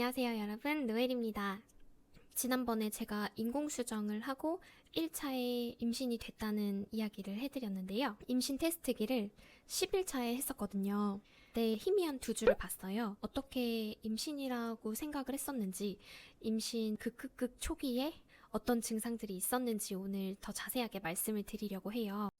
안녕하세요 여러분, 노엘입니다. 지난번에 제가 인공수정을 하고 1차에 임신이 됐다는 이야기를 해드렸는데요. 임신 테스트기를 10일차에 했었거든요. 네, 희미한 두 줄을 봤어요. 어떻게 임신이라고 생각을 했었는지, 임신 극 초기에 어떤 증상들이 있었는지 오늘 더 자세하게 말씀을 드리려고 해요.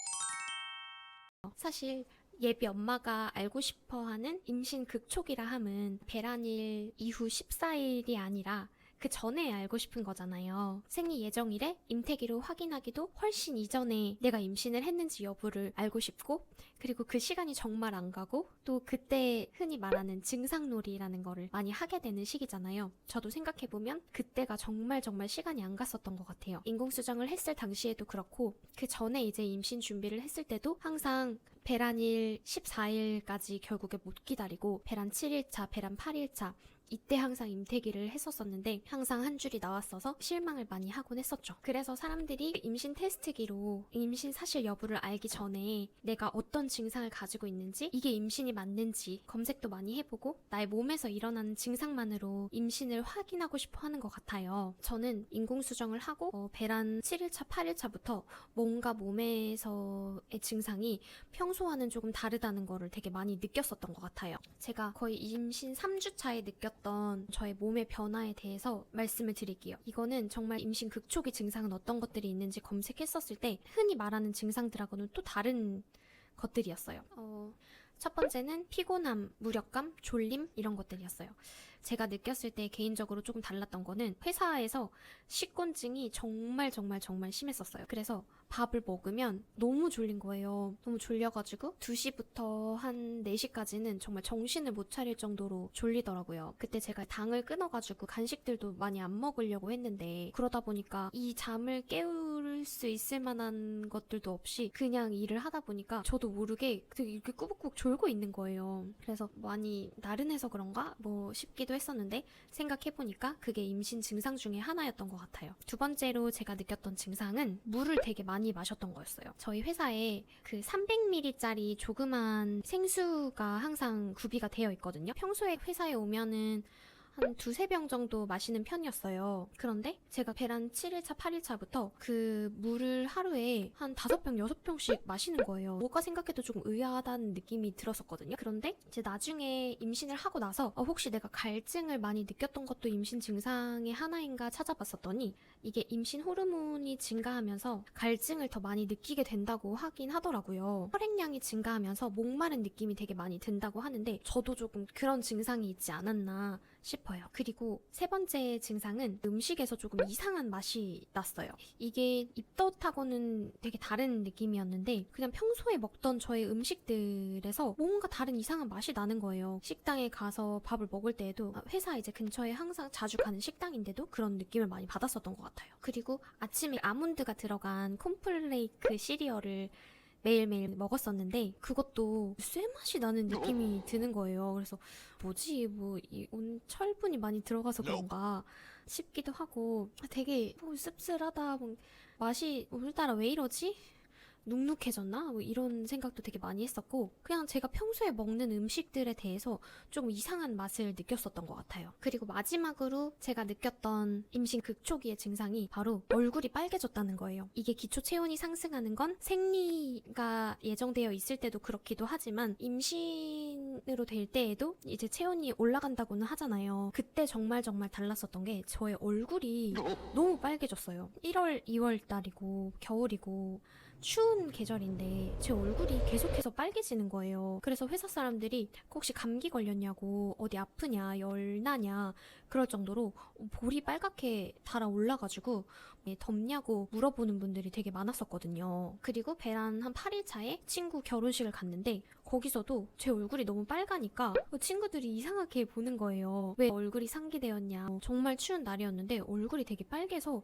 사실 예비 엄마가 알고 싶어하는 임신 극초기라 함은 배란일 이후 14일이 아니라 그 전에 알고 싶은 거잖아요. 생리 예정일에 임태기로 확인하기도 훨씬 이전에 내가 임신을 했는지 여부를 알고 싶고, 그리고 그 시간이 정말 안 가고, 또 그때 흔히 말하는 증상놀이라는 거를 많이 하게 되는 시기잖아요. 저도 생각해보면 그때가 정말 시간이 안 갔었던 것 같아요. 인공수정을 했을 당시에도 그렇고, 그 전에 이제 임신 준비를 했을 때도 항상 배란일 14일까지 결국에 못 기다리고 배란 7일차, 배란 8일차 이때 항상 임태기를 했었었는데 항상 한 줄이 나왔어서 실망을 많이 하곤 했었죠. 그래서 사람들이 임신 테스트기로 임신 사실 여부를 알기 전에 내가 어떤 증상을 가지고 있는지, 이게 임신이 맞는지 검색도 많이 해보고 나의 몸에서 일어나는 증상만으로 임신을 확인하고 싶어 하는 것 같아요. 저는 인공수정을 하고 배란 7일차, 8일차부터 뭔가 몸에서의 증상이 평소와는 조금 다르다는 거를 되게 많이 느꼈었던 것 같아요. 제가 거의 임신 3주차에 느꼈던 저의 몸의 변화에 대해서 말씀을 드릴게요. 이거는 정말 임신 극초기 증상은 어떤 것들이 있는지 검색했었을 때 흔히 말하는 증상들하고는 또 다른 것들이었어요. 첫 번째는 피곤함, 무력감, 졸림 이런 것들이었어요. 제가 느꼈을 때 개인적으로 조금 달랐던 거는 회사에서 식곤증이 정말 심했었어요. 그래서 밥을 먹으면 너무 졸린 거예요. 너무 졸려가지고 2시부터 한 4시까지는 정말 정신을 못 차릴 정도로 졸리더라고요. 그때 제가 당을 끊어가지고 간식들도 많이 안 먹으려고 했는데, 그러다 보니까 이 잠을 깨울 수 있을 만한 것들도 없이 그냥 일을 하다 보니까 저도 모르게 되게 이렇게 꾸벅꾸벅 졸고 있는 거예요. 그래서 많이 나른해서 그런가 뭐 싶기도 했었는데, 생각해보니까 그게 임신 증상 중에 하나였던 것 같아요. 두 번째로 제가 느꼈던 증상은 물을 되게 많이 마셨던 거였어요. 저희 회사에 그 300ml짜리 조그만 생수가 항상 구비가 되어 있거든요. 평소에 회사에 오면은 한 2-3병 정도 마시는 편이었어요. 그런데 제가 배란 7일차, 8일차부터 그 물을 하루에 한 5병, 6병씩 마시는 거예요. 뭐가 생각해도 조금 의아하다는 느낌이 들었었거든요. 그런데 이제 나중에 임신을 하고 나서 혹시 내가 갈증을 많이 느꼈던 것도 임신 증상의 하나인가 찾아봤었더니, 이게 임신 호르몬이 증가하면서 갈증을 더 많이 느끼게 된다고 하긴 하더라고요. 혈액량이 증가하면서 목마른 느낌이 되게 많이 든다고 하는데, 저도 조금 그런 증상이 있지 않았나 싶어요. 그리고 세 번째 증상은 음식에서 조금 이상한 맛이 났어요. 이게 입덧하고는 되게 다른 느낌이었는데, 그냥 평소에 먹던 저의 음식들에서 뭔가 다른 이상한 맛이 나는 거예요. 식당에 가서 밥을 먹을 때에도, 회사 이제 근처에 항상 자주 가는 식당인데도 그런 느낌을 많이 받았었던 것 같아요. 그리고 아침에 아몬드가 들어간 콘플레이크 시리얼을 매일매일 먹었었는데 그것도 쇠맛이 나는 느낌이 드는 거예요. 그래서 뭐지, 철분이 많이 들어가서 그런가 싶기도 하고, 되게 씁쓸하다, 맛이 오늘따라 왜 이러지? 눅눅해졌나? 이런 생각도 되게 많이 했었고, 그냥 제가 평소에 먹는 음식들에 대해서 좀 이상한 맛을 느꼈었던 것 같아요. 그리고 마지막으로 제가 느꼈던 임신 극초기의 증상이 바로 얼굴이 빨개졌다는 거예요. 이게 기초 체온이 상승하는 건 생리가 예정되어 있을 때도 그렇기도 하지만 임신으로 될 때에도 이제 체온이 올라간다고는 하잖아요. 그때 정말 달랐었던 게 저의 얼굴이 너무 빨개졌어요. 1월, 2월 달이고 겨울이고 추운 계절인데 제 얼굴이 계속해서 빨개지는 거예요. 그래서 회사 사람들이 혹시 감기 걸렸냐고, 어디 아프냐, 열나냐 그럴 정도로 볼이 빨갛게 달아올라가지고 덥냐고 물어보는 분들이 되게 많았었거든요. 그리고 배란 한 8일차에 친구 결혼식을 갔는데 거기서도 제 얼굴이 너무 빨가니까 친구들이 이상하게 보는 거예요. 왜 얼굴이 상기되었냐. 정말 추운 날이었는데 얼굴이 되게 빨개서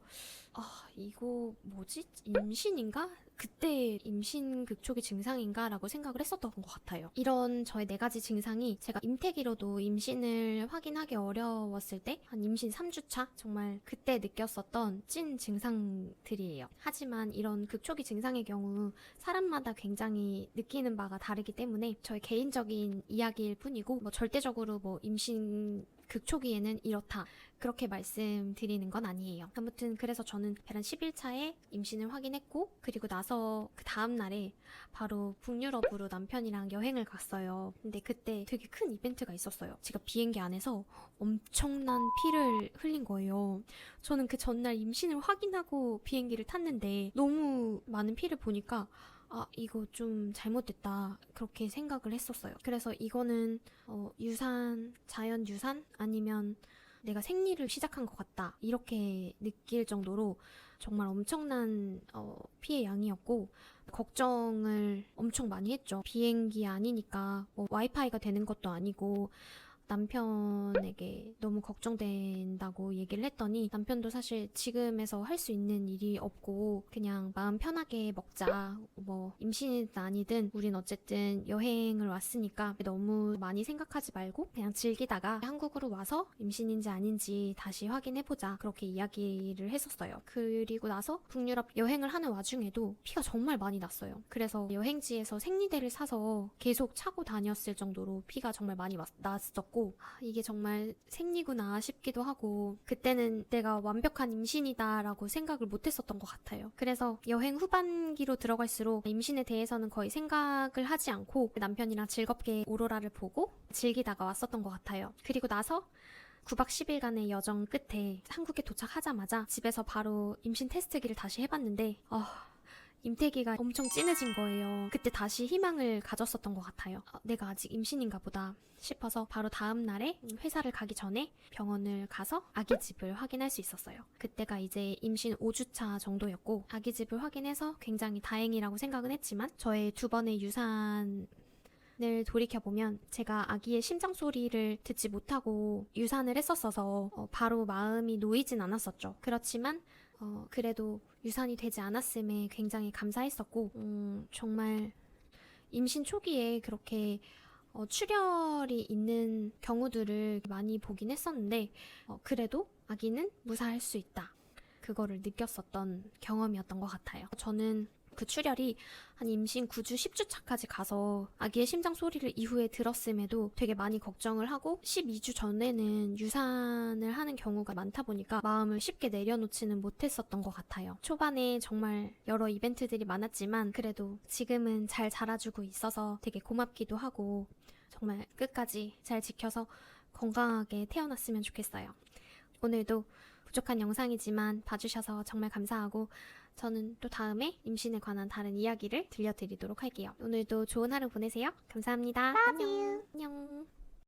이거 뭐지? 임신인가? 그때 임신 극초기 증상인가? 라고 생각을 했었던 것 같아요. 이런 저의 4가지 증상이 제가 임태기로도 임신을 확인하기 어려웠을 때 한 임신 3주차? 정말 그때 느꼈었던 찐 증상들이에요. 하지만 이런 극초기 증상의 경우 사람마다 굉장히 느끼는 바가 다르기 때문에 저의 개인적인 이야기일 뿐이고, 절대적으로 임신 극초기에는 이렇다. 그렇게 말씀드리는 건 아니에요. 아무튼 그래서 저는 배란 10일차에 임신을 확인했고 그리고 나서 그 다음날에 바로 북유럽으로 남편이랑 여행을 갔어요. 근데 그때 되게 큰 이벤트가 있었어요. 제가 비행기 안에서 엄청난 피를 흘린 거예요. 저는 그 전날 임신을 확인하고 비행기를 탔는데 너무 많은 피를 보니까 이거 좀 잘못됐다. 그렇게 생각을 했었어요. 그래서 이거는 자연 유산? 아니면 내가 생리를 시작한 것 같다. 이렇게 느낄 정도로 정말 엄청난 피해 양이었고 걱정을 엄청 많이 했죠. 비행기 아니니까 뭐 와이파이가 되는 것도 아니고 남편에게 너무 걱정된다고 얘기를 했더니 남편도 사실 지금에서 할 수 있는 일이 없고 그냥 마음 편하게 먹자. 뭐 임신이든 아니든 우린 어쨌든 여행을 왔으니까 너무 많이 생각하지 말고 그냥 즐기다가 한국으로 와서 임신인지 아닌지 다시 확인해보자. 그렇게 이야기를 했었어요. 그리고 나서 북유럽 여행을 하는 와중에도 피가 정말 많이 났어요. 그래서 여행지에서 생리대를 사서 계속 차고 다녔을 정도로 피가 정말 많이 났었고 이게 정말 생리구나 싶기도 하고 그때는 내가 완벽한 임신이다라고 생각을 못했었던 것 같아요. 그래서 여행 후반기로 들어갈수록 임신에 대해서는 거의 생각을 하지 않고 남편이랑 즐겁게 오로라를 보고 즐기다가 왔었던 것 같아요. 그리고 나서 9박 10일간의 여정 끝에 한국에 도착하자마자 집에서 바로 임신 테스트기를 다시 해봤는데 임태기가 엄청 진해진 거예요. 그때 다시 희망을 가졌었던 것 같아요. 내가 아직 임신인가 보다 싶어서 바로 다음 날에 회사를 가기 전에 병원을 가서 아기집을 확인할 수 있었어요. 그때가 이제 임신 5주차 정도였고 아기집을 확인해서 굉장히 다행이라고 생각은 했지만 저의 2번의 유산을 돌이켜보면 제가 아기의 심장 소리를 듣지 못하고 유산을 했었어서 바로 마음이 놓이진 않았었죠. 그렇지만 그래도 유산이 되지 않았음에 굉장히 감사했었고 정말 임신 초기에 그렇게 출혈이 있는 경우들을 많이 보긴 했었는데 그래도 아기는 무사할 수 있다. 그거를 느꼈었던 경험이었던 것 같아요. 저는 그 출혈이 한 임신 9주, 10주 차까지 가서 아기의 심장 소리를 이후에 들었음에도 되게 많이 걱정을 하고 12주 전에는 유산을 하는 경우가 많다 보니까 마음을 쉽게 내려놓지는 못했었던 것 같아요. 초반에 정말 여러 이벤트들이 많았지만 그래도 지금은 잘 자라주고 있어서 되게 고맙기도 하고 정말 끝까지 잘 지켜서 건강하게 태어났으면 좋겠어요. 오늘도 부족한 영상이지만 봐주셔서 정말 감사하고 저는 또 다음에 임신에 관한 다른 이야기를 들려드리도록 할게요. 오늘도 좋은 하루 보내세요. 감사합니다. Love you. 안녕.